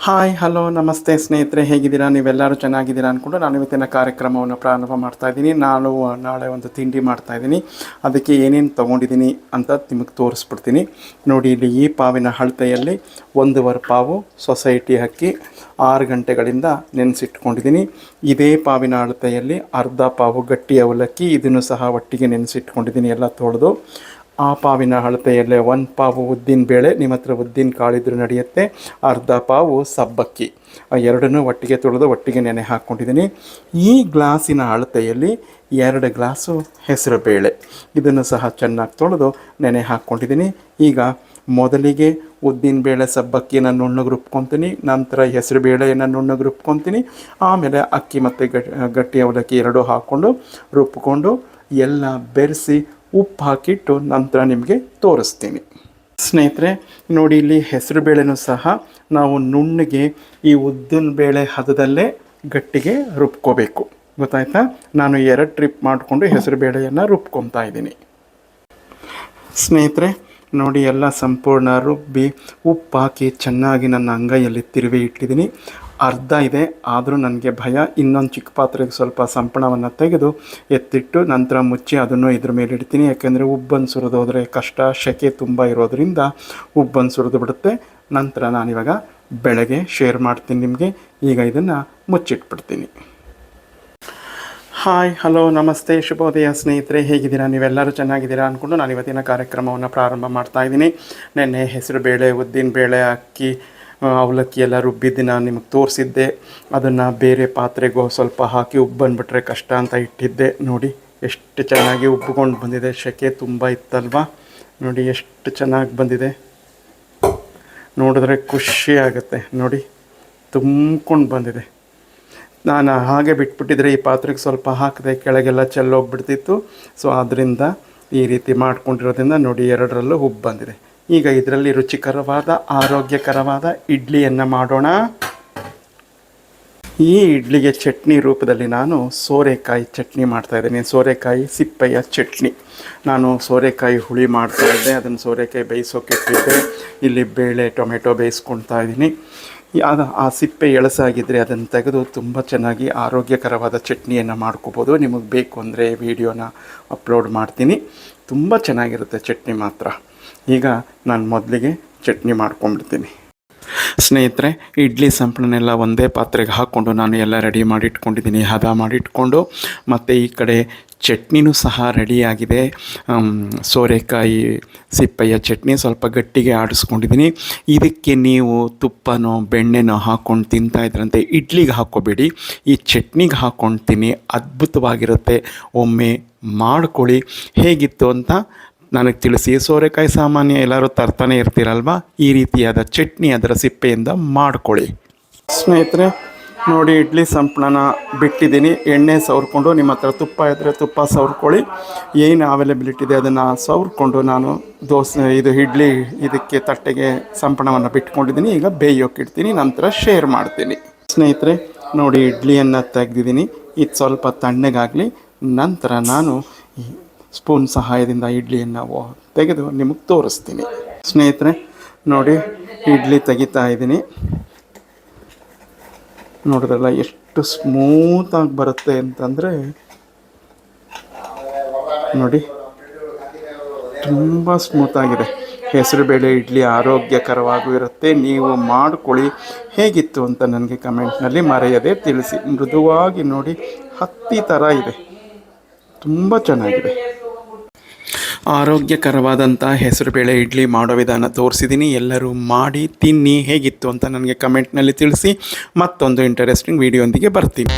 Hi hello ನಮಸ್ತೆ ಸ್ನೇಹಿತರೆ, ಹೇಗಿದ್ದೀರಾ? ನೀವೆಲ್ಲರೂ ಚೆನ್ನಾಗಿದ್ದೀರಾ ಅಂದ್ಕೊಂಡು ನಾನು ಇವತ್ತಿನ ಕಾರ್ಯಕ್ರಮವನ್ನು ಪ್ರಾರಂಭ ಮಾಡ್ತಾಯಿದ್ದೀನಿ. ನಾಳೆ ಒಂದು ತಿಂಡಿ ಮಾಡ್ತಾಯಿದ್ದೀನಿ. ಅದಕ್ಕೆ ಏನೇನು ತೊಗೊಂಡಿದ್ದೀನಿ ಅಂತ ನಿಮಗೆ ತೋರಿಸ್ಬಿಡ್ತೀನಿ. ನೋಡಿ, ಇಲ್ಲಿ ಈ ಪಾವಿನ ಅಳತೆಯಲ್ಲಿ 1.5 ಪಾವು ಸೊಸೈಟಿ ಅಕ್ಕಿ 6 ಗಂಟೆಗಳಿಂದ ನೆನೆಸಿಟ್ಕೊಂಡಿದ್ದೀನಿ. ಇದೇ ಪಾವಿನ ಅಳತೆಯಲ್ಲಿ ಅರ್ಧ ಪಾವು ಗಟ್ಟಿ ಅವಲಕ್ಕಿ, ಇದನ್ನು ಸಹ ಒಟ್ಟಿಗೆ ನೆನೆಸಿಟ್ಕೊಂಡಿದ್ದೀನಿ, ಎಲ್ಲ ತೊಳೆದು. ಆ ಪಾವಿನ ಅಳತೆಯಲ್ಲೇ 1 ಪಾವು ಉದ್ದಿನ ಬೇಳೆ, ನಿಮ್ಮ ಹತ್ರ ಉದ್ದಿನ ಕಾಳಿದ್ರೂ ನಡೆಯುತ್ತೆ, ಅರ್ಧ ಪಾವು ಸಬ್ಬಕ್ಕಿ, ಎರಡನ್ನೂ ಒಟ್ಟಿಗೆ ತೊಳೆದು ಒಟ್ಟಿಗೆ ನೆನೆ ಹಾಕ್ಕೊಂಡಿದ್ದೀನಿ. ಈ ಗ್ಲಾಸಿನ ಅಳತೆಯಲ್ಲಿ 2 ಗ್ಲಾಸು ಹೆಸರು ಬೇಳೆ, ಇದನ್ನು ಸಹ ಚೆನ್ನಾಗಿ ತೊಳೆದು ನೆನೆ ಹಾಕ್ಕೊಂಡಿದ್ದೀನಿ. ಈಗ ಮೊದಲಿಗೆ ಉದ್ದಿನ ಬೇಳೆ ಸಬ್ಬಕ್ಕಿನ ನುಣ್ಣಗೆ ರುಬ್ಕೊತೀನಿ, ನಂತರ ಹೆಸರು ಬೇಳೆಯನ್ನು ನುಣ್ಣಗೆ ರುಬ್ಕೊತೀನಿ, ಆಮೇಲೆ ಅಕ್ಕಿ ಮತ್ತು ಗಟ್ಟಿ ಅವಲಕ್ಕಿ ಎರಡೂ ಹಾಕ್ಕೊಂಡು ರುಬ್ಕೊಂಡು ಎಲ್ಲ ಬೆರೆಸಿ ಉಪ್ಪು ಹಾಕಿಟ್ಟು ನಂತರ ನಿಮಗೆ ತೋರಿಸ್ತೀನಿ. ಸ್ನೇಹಿತರೆ ನೋಡಿ, ಇಲ್ಲಿ ಹೆಸರು ಬೇಳೆನೂ ಸಹ ನಾವು ನುಣ್ಣಗೆ ಈ ಉದ್ದಿನ ಬೇಳೆ ಹದದಲ್ಲೇ ಗಟ್ಟಿಗೆ ರುಬ್ಕೋಬೇಕು, ಗೊತ್ತಾಯ್ತಾ? ನಾನು 2 ಟ್ರಿಪ್ ಮಾಡಿಕೊಂಡು ಹೆಸರು ಬೇಳೆಯನ್ನು ರುಬ್ಕೊತಾ ಇದ್ದೀನಿ. ಸ್ನೇಹಿತರೆ ನೋಡಿ, ಎಲ್ಲ ಸಂಪೂರ್ಣ ರುಬ್ಬಿ ಉಪ್ಪು ಹಾಕಿ ಚೆನ್ನಾಗಿ ನನ್ನ ಅಂಗೈಯಲ್ಲಿ ತಿರುವಿ ಇಟ್ಟಿದ್ದೀನಿ. ಅರ್ಧ ಇದೆ, ಆದರೂ ನನಗೆ ಭಯ. ಇನ್ನೊಂದು ಚಿಕ್ಕ ಪಾತ್ರೆಗೆ ಸ್ವಲ್ಪ ಸಂಪಣವನ್ನು ತೆಗೆದು ಎತ್ತಿಟ್ಟು ನಂತರ ಮುಚ್ಚಿ ಅದನ್ನು ಇದ್ರ ಮೇಲೆ ಇಡ್ತೀನಿ. ಯಾಕೆಂದರೆ ಉಬ್ಬನ್ನು ಸುರಿದೋದ್ರೆ ಕಷ್ಟ, ಸೆಕೆ ತುಂಬ ಇರೋದರಿಂದ ಉಬ್ಬನ್ನು ಸುರಿದು ಬಿಡುತ್ತೆ. ನಂತರ ನಾನಿವಾಗ ಬೆಳಗ್ಗೆ ಶೇರ್ ಮಾಡ್ತೀನಿ ನಿಮಗೆ. ಈಗ ಇದನ್ನು ಮುಚ್ಚಿಟ್ಬಿಡ್ತೀನಿ. ಹಾಯ್ ಹಲೋ ನಮಸ್ತೆ ಶುಭೋದಯ ಸ್ನೇಹಿತರೆ, ಹೇಗಿದ್ದೀರಾ? ನೀವೆಲ್ಲರೂ ಚೆನ್ನಾಗಿದ್ದೀರಾ ಅಂದ್ಕೊಂಡು ನಾನು ಇವತ್ತಿನ ಕಾರ್ಯಕ್ರಮವನ್ನು ಪ್ರಾರಂಭ ಮಾಡ್ತಾಯಿದ್ದೀನಿ. ನೆನ್ನೆ ಹೆಸರು ಬೇಳೆ, ಉದ್ದಿನ ಬೇಳೆ, ಅಕ್ಕಿ, ಅವಲಕ್ಕಿ ಎಲ್ಲ ರುಬ್ಬಿದ್ದು ನಾನು ನಿಮಗೆ ತೋರಿಸಿದ್ದೆ. ಅದನ್ನು ಬೇರೆ ಪಾತ್ರೆಗೂ ಸ್ವಲ್ಪ ಹಾಕಿ ಉಬ್ಬಂದ್ಬಿಟ್ರೆ ಕಷ್ಟ ಅಂತ ಇಟ್ಟಿದ್ದೆ. ನೋಡಿ ಎಷ್ಟು ಚೆನ್ನಾಗಿ ಉಬ್ಬಿಕೊಂಡು ಬಂದಿದೆ. ಸೆಕೆ ತುಂಬ ಇತ್ತಲ್ವ, ನೋಡಿ ಎಷ್ಟು ಚೆನ್ನಾಗಿ ಬಂದಿದೆ. ನೋಡಿದ್ರೆ ಖುಷಿ ಆಗುತ್ತೆ. ನೋಡಿ ತುಂಬ್ಕೊಂಡು ಬಂದಿದೆ. ನಾನು ಹಾಗೆ ಬಿಟ್ಬಿಟ್ಟಿದ್ರೆ ಈ ಪಾತ್ರೆಗೆ ಸ್ವಲ್ಪ ಹಾಕಿದೆ, ಕೆಳಗೆಲ್ಲ ಚೆಲ್ಲೋಗ್ಬಿಡ್ತಿತ್ತು. ಸೊ ಆದ್ದರಿಂದ ಈ ರೀತಿ ಮಾಡ್ಕೊಂಡಿರೋದ್ರಿಂದ ನೋಡಿ 2ರಲ್ಲೂ ಉಬ್ಬು ಬಂದಿದೆ. ಈಗ ಇದರಲ್ಲಿ ರುಚಿಕರವಾದ ಆರೋಗ್ಯಕರವಾದ ಇಡ್ಲಿಯನ್ನು ಮಾಡೋಣ. ಈ ಇಡ್ಲಿಗೆ ಚಟ್ನಿ ರೂಪದಲ್ಲಿ ನಾನು ಸೋರೆಕಾಯಿ ಚಟ್ನಿ ಮಾಡ್ತಾಯಿದ್ದೀನಿ. ಸೋರೆಕಾಯಿ ಸಿಪ್ಪೆಯ ಚಟ್ನಿ. ನಾನು ಸೋರೆಕಾಯಿ ಹುಳಿ ಮಾಡ್ತಾಯಿದ್ದೆ, ಅದನ್ನು ಸೋರೆಕಾಯಿ ಬೇಯಿಸೋಕೆ ಇಟ್ಟಿದ್ದೆ. ಇಲ್ಲಿ ಬೇಳೆ ಟೊಮೆಟೊ ಬೇಯಿಸ್ಕೊಳ್ತಾ ಇದ್ದೀನಿ. ಆ ಸಿಪ್ಪೆ ಎಳಸಾಗಿದ್ದರೆ ಅದನ್ನು ತೆಗೆದು ತುಂಬ ಚೆನ್ನಾಗಿ ಆರೋಗ್ಯಕರವಾದ ಚಟ್ನಿಯನ್ನು ಮಾಡ್ಕೋಬೋದು. ನಿಮಗೆ ಬೇಕು ಅಂದರೆ ವಿಡಿಯೋನ ಅಪ್ಲೋಡ್ ಮಾಡ್ತೀನಿ. ತುಂಬ ಚೆನ್ನಾಗಿರುತ್ತೆ ಚಟ್ನಿ ಮಾತ್ರ. ಈಗ ನಾನು ಮೊದಲಿಗೆ ಚಟ್ನಿ ಮಾಡ್ಕೊಂಡ್ಬಿಡ್ತೀನಿ. ಸ್ನೇಹಿತರೆ, ಇಡ್ಲಿ ಸಂಪಳನ್ನೆಲ್ಲ ಒಂದೇ ಪಾತ್ರೆಗೆ ಹಾಕ್ಕೊಂಡು ನಾನು ಎಲ್ಲ ರೆಡಿ ಮಾಡಿಟ್ಕೊಂಡಿದ್ದೀನಿ, ಹದ ಮಾಡಿಟ್ಕೊಂಡು. ಮತ್ತು ಈ ಕಡೆ ಚಟ್ನಿನೂ ಸಹ ರೆಡಿಯಾಗಿದೆ. ಸೋರೆಕಾಯಿ ಸಿಪ್ಪೆಯ ಚಟ್ನಿ ಸ್ವಲ್ಪ ಗಟ್ಟಿಗೆ ಆಡಿಸ್ಕೊಂಡಿದ್ದೀನಿ. ಇದಕ್ಕೆ ನೀವು ತುಪ್ಪನೋ ಬೆಣ್ಣೆನೋ ಹಾಕ್ಕೊಂಡು ತಿಂತಾಯಿದ್ರಂತೆ. ಇಡ್ಲಿಗೆ ಹಾಕ್ಕೋಬೇಡಿ, ಈ ಚಟ್ನಿಗೆ ಹಾಕ್ಕೊಂಡು ತಿನ್ನಿ, ಅದ್ಭುತವಾಗಿರುತ್ತೆ. ಒಮ್ಮೆ ಮಾಡ್ಕೊಳ್ಳಿ, ಹೇಗಿತ್ತು ಅಂತ ನನಗೆ ತಿಳಿಸಿ. ಸೋರೆಕಾಯಿ ಸಾಮಾನ್ಯ ಎಲ್ಲರೂ ತರ್ತಾನೆ ಇರ್ತೀರಲ್ವ, ಈ ರೀತಿಯಾದ ಚಟ್ನಿ ಅದರ ಸಿಪ್ಪೆಯಿಂದ ಮಾಡ್ಕೊಳ್ಳಿ. ಸ್ನೇಹಿತರೆ ನೋಡಿ, ಇಡ್ಲಿ ಸಂಪಳನ ಬಿಟ್ಟಿದ್ದೀನಿ. ಎಣ್ಣೆ ಸವರ್ಕೊಂಡು, ನಿಮ್ಮ ಹತ್ರ ತುಪ್ಪ ಇದ್ದರೆ ತುಪ್ಪ ಸವರ್ಕೊಳ್ಳಿ. ಏನು ಅವೈಲೇಬಿಲಿಟಿ ಇದೆ ಅದನ್ನು ಸವರ್ಕೊಂಡು ನಾನು ಇಡ್ಲಿ ಇದಕ್ಕೆ ತಟ್ಟೆಗೆ ಸಂಪಳವನ್ನು ಬಿಟ್ಕೊಂಡಿದ್ದೀನಿ. ಈಗ ಬೇಯೋಕೆ ಇಡ್ತೀನಿ, ನಂತರ ಶೇರ್ ಮಾಡ್ತೀನಿ. ಸ್ನೇಹಿತರೆ ನೋಡಿ, ಇಡ್ಲಿಯನ್ನು ತೆಗೆದಿದ್ದೀನಿ. ಇದು ಸ್ವಲ್ಪ ತಣ್ಣಗಾಗಲಿ, ನಂತರ ನಾನು ಸ್ಪೂನ್ ಸಹಾಯದಿಂದ ಇಡ್ಲಿಯನ್ನು ತೆಗೆದು ನಿಮಗೆ ತೋರಿಸ್ತೀನಿ. ಸ್ನೇಹಿತರೆ ನೋಡಿ, ಇಡ್ಲಿ ತೆಗಿತಾ ಇದ್ದೀನಿ. ನೋಡಿದ್ರಲ್ಲ ಎಷ್ಟು ಸ್ಮೂತಾಗಿ ಬರುತ್ತೆ ಅಂತಂದರೆ, ನೋಡಿ ತುಂಬ ಸ್ಮೂತಾಗಿದೆ. ಹೆಸರುಬೇಳೆ ಇಡ್ಲಿ ಆರೋಗ್ಯಕರವಾಗೂ ಇರುತ್ತೆ. ನೀವು ಮಾಡ್ಕೊಳ್ಳಿ. ಹೇಗಿತ್ತು ಅಂತ ನನಗೆ ಕಮೆಂಟ್ನಲ್ಲಿ ಮರೆಯದೆ ತಿಳಿಸಿ. ಮೃದುವಾಗಿ ನೋಡಿ, ಹತ್ತಿ ಥರ ಇದೆ, ತುಂಬ ಚೆನ್ನಾಗಿದೆ. ಆರೋಗ್ಯಕರವಾದಂಥ ಹೆಸರುಬೇಳೆ ಇಡ್ಲಿ ಮಾಡೋ ವಿಧಾನ ತೋರಿಸಿದ್ದೀನಿ. ಎಲ್ಲರೂ ಮಾಡಿ ತಿನ್ನಿ, ಹೇಗಿತ್ತು ಅಂತ ನನಗೆ ಕಮೆಂಟ್ನಲ್ಲಿ ತಿಳಿಸಿ. ಮತ್ತೊಂದು ಇಂಟರೆಸ್ಟಿಂಗ್ ವಿಡಿಯೋಂದಿಗೆ ಬರ್ತೀನಿ.